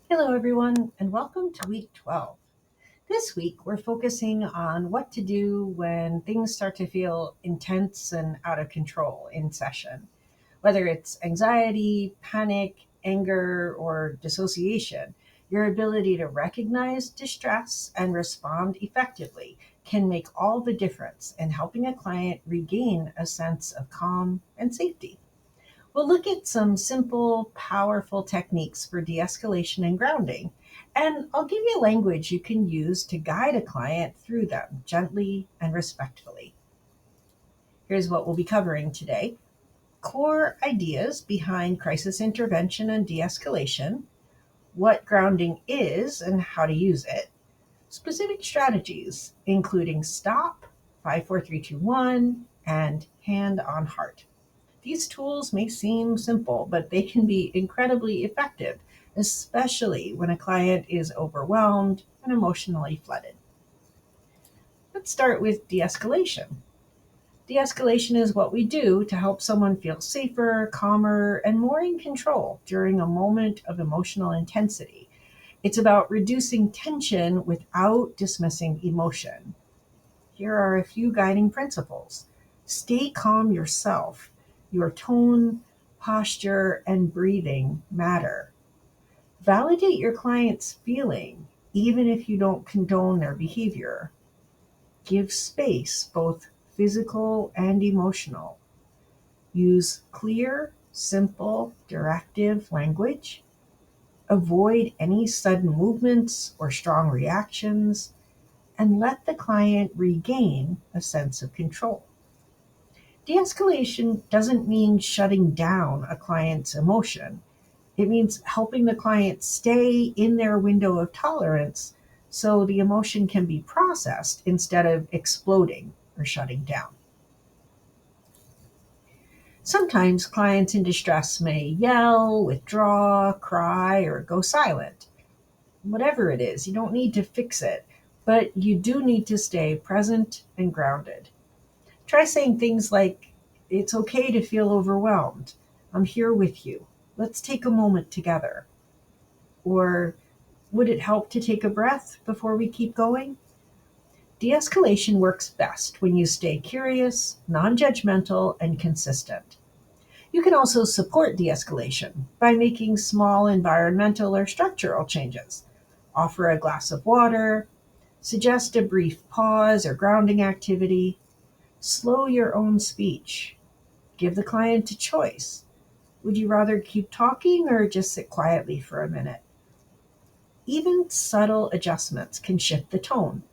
Hello, everyone, and welcome to week 12. This week, we're focusing on what to do when things start to feel intense and out of control in session. Whether it's anxiety, panic, anger, or dissociation, your ability to recognize distress and respond effectively can make all the difference in helping a client regain a sense of calm and safety. We'll look at some simple, powerful techniques for de escalation and grounding, and I'll give you language you can use to guide a client through them gently and respectfully. Here's what we'll be covering today: core ideas behind crisis intervention and de escalation, what grounding is and how to use it, specific strategies, including stop, 54321, and hand on heart. These tools may seem simple, but they can be incredibly effective, especially when a client is overwhelmed and emotionally flooded. Let's start with de escalation. De escalation is what we do to help someone feel safer, calmer, and more in control during a moment of emotional intensity. It's about reducing tension without dismissing emotion. Here are a few guiding principles. Stay calm yourself. Your tone, posture, and breathing matter. Validate your client's feeling, even if you don't condone their behavior. Give space, both physical and emotional. Use clear, simple, directive language. Avoid any sudden movements or strong reactions, and let the client regain a sense of control. De escalation doesn't mean shutting down a client's emotion. It means helping the client stay in their window of tolerance so the emotion can be processed instead of exploding or shutting down. Sometimes clients in distress may yell, withdraw, cry, or go silent. Whatever it is, you don't need to fix it, but you do need to stay present and grounded. Try saying things like, "It's okay to feel overwhelmed. I'm here with you. Let's take a moment together." Or, "Would it help to take a breath before we keep going?" De escalation works best when you stay curious, non judgmental, and consistent. You can also support de escalation by making small environmental or structural changes. Offer a glass of water, suggest a brief pause or grounding activity, slow your own speech. Give the client a choice. Would you rather keep talking or just sit quietly for a minute? Even subtle adjustments can shift the tone.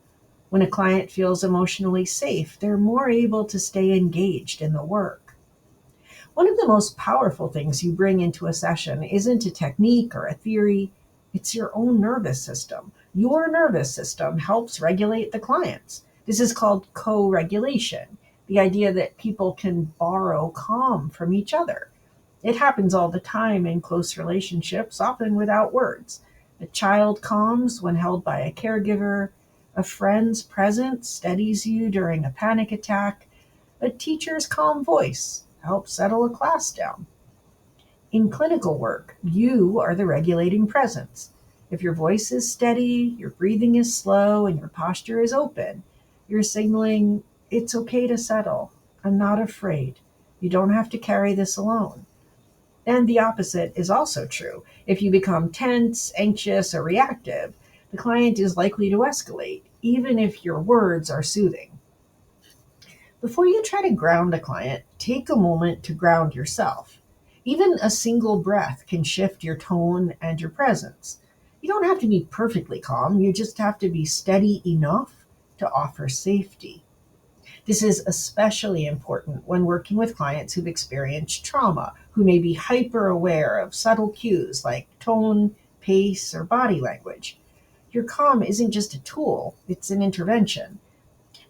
When a client feels emotionally safe, they're more able to stay engaged in the work. One of the most powerful things you bring into a session isn't a technique or a theory, it's your own nervous system. Your nervous system helps regulate the client's. This is called co regulation, the idea that people can borrow calm from each other. It happens all the time in close relationships, often without words. A child calms when held by a caregiver. A friend's presence steadies you during a panic attack. A teacher's calm voice helps settle a class down. In clinical work, you are the regulating presence. If your voice is steady, your breathing is slow, and your posture is open, you're signaling, "It's okay to settle. I'm not afraid. You don't have to carry this alone." And the opposite is also true. If you become tense, anxious, or reactive, the client is likely to escalate, even if your words are soothing. Before you try to ground a client, take a moment to ground yourself. Even a single breath can shift your tone and your presence. You don't have to be perfectly calm, you just have to be steady enough to offer safety. This is especially important when working with clients who've experienced trauma, who may be hyper aware of subtle cues like tone, pace, or body language. Your calm isn't just a tool, it's an intervention.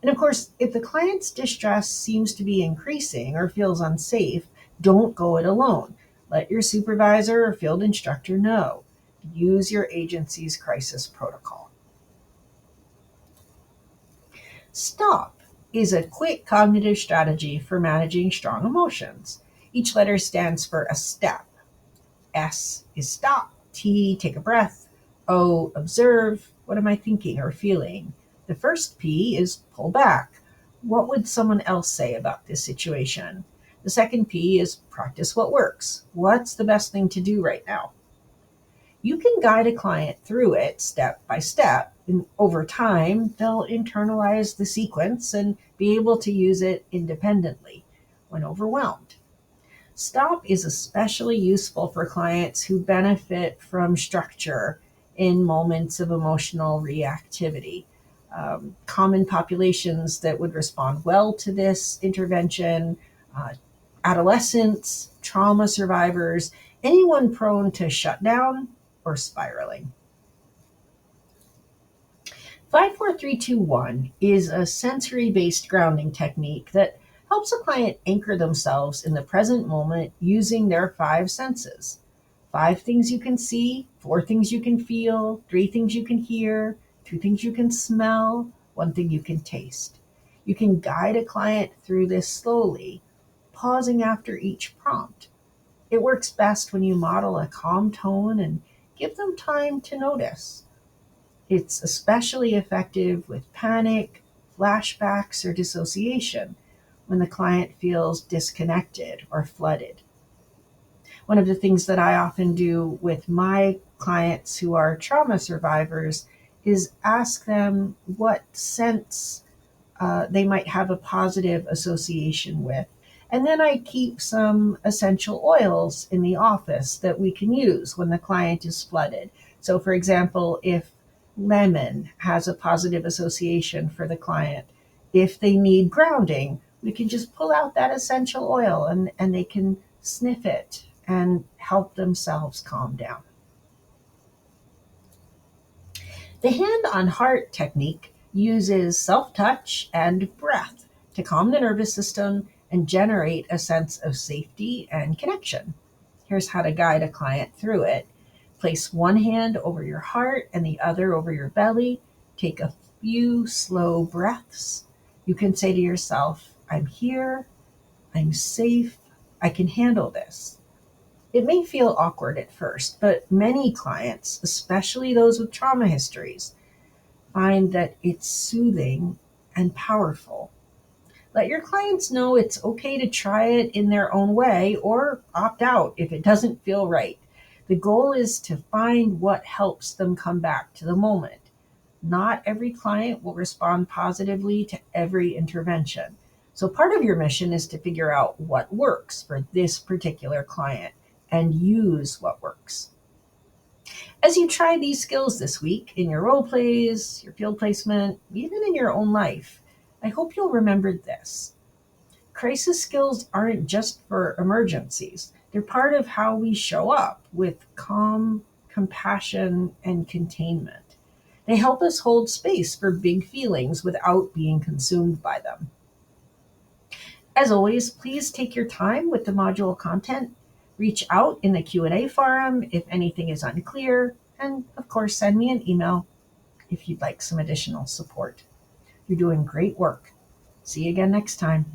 And of course, if the client's distress seems to be increasing or feels unsafe, don't go it alone. Let your supervisor or field instructor know. Use your agency's crisis protocol. Stop is a quick cognitive strategy for managing strong emotions. Each letter stands for a step. S is stop. T, take a breath. O, observe. What am I thinking or feeling? The first P is pull back. What would someone else say about this situation? The second P is practice what works. What's the best thing to do right now? You can guide a client through it step by step, and over time, they'll internalize the sequence and be able to use it independently when overwhelmed. Stop is especially useful for clients who benefit from structure in moments of emotional reactivity. Common populations that would respond well to this intervention: uh, adolescents, trauma survivors, anyone prone to shutdown or spiraling. 54321 is a sensory based grounding technique that helps a client anchor themselves in the present moment using their five senses. Five things you can see, four things you can feel, three things you can hear, two things you can smell, one thing you can taste. You can guide a client through this slowly, pausing after each prompt. It works best when you model a calm tone and give them time to notice. It's especially effective with panic, flashbacks, or dissociation when the client feels disconnected or flooded. One of the things that I often do with my clients who are trauma survivors is ask them what sense they might have a positive association with. And then I keep some essential oils in the office that we can use when the client is flooded. So, for example, if lemon has a positive association for the client, if they need grounding, we can just pull out that essential oil and they can sniff it and help themselves calm down. The hand on heart technique uses self touch and breath to calm the nervous system and generate a sense of safety and connection. Here's how to guide a client through it. Place one hand over your heart and the other over your belly. Take a few slow breaths. You can say to yourself, I'm here, I'm safe, I can handle this. It may feel awkward at first, but many clients, especially those with trauma histories, find that it's soothing and powerful. Let your clients know it's okay to try it in their own way or opt out if it doesn't feel right. The goal is to find what helps them come back to the moment. Not every client will respond positively to every intervention. So, part of your mission is to figure out what works for this particular client and use what works. As you try these skills this week in your role plays, your field placement, even in your own life, I hope you'll remember this. Crisis skills aren't just for emergencies. They're part of how we show up with calm, compassion, and containment. They help us hold space for big feelings without being consumed by them. As always, please take your time with the module content. Reach out in the Q&A forum if anything is unclear, and of course, send me an email if you'd like some additional support. You're doing great work. See you again next time.